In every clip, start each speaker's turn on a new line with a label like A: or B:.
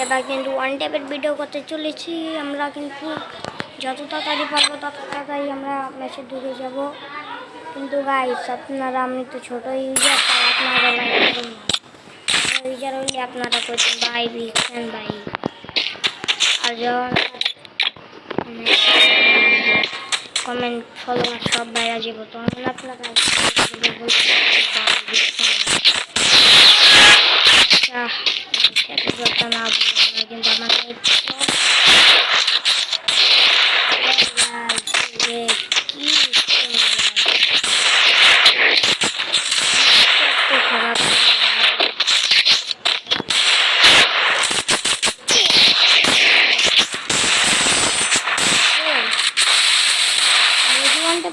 A: এবার কিন্তু one ট্যাপের video করতে চলেছি আমরা, কিন্তু যত তাড়াতাড়ি পারবো তত তাড়াতাড়ি আমরা ম্যাচে ঢুকে যাব। কিন্তু গাইস আপনারা, আমি তো ছোটো ইউজার, তাই আপনারা লাইক করুন। ইউজার হইলে আপনারা করছেন ভাই বিচ্ছেন ভাই, আর যখন কমেন্ট ফলোয়ার সব বাইরে যাবো তখন আপনারা সেটা করতে না বলবো, কিন্তু আমার কি খারাপ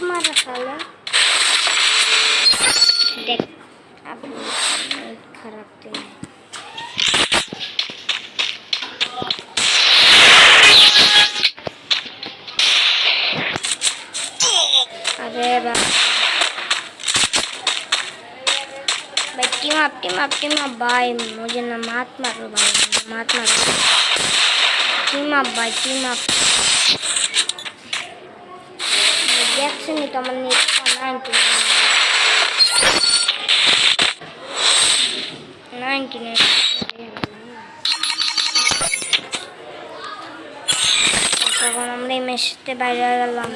A: মারা সালে দেখ আপনি খারাপ দিন। अरे भाई टीम अप भाई, मुझे ना मात मारो भाई, मात मारो। टीम अप भाई, टीम अप। जैक्सन तो मैंने 99 তখন আমরা এই ম্যাচতে বাইরে গেলাম।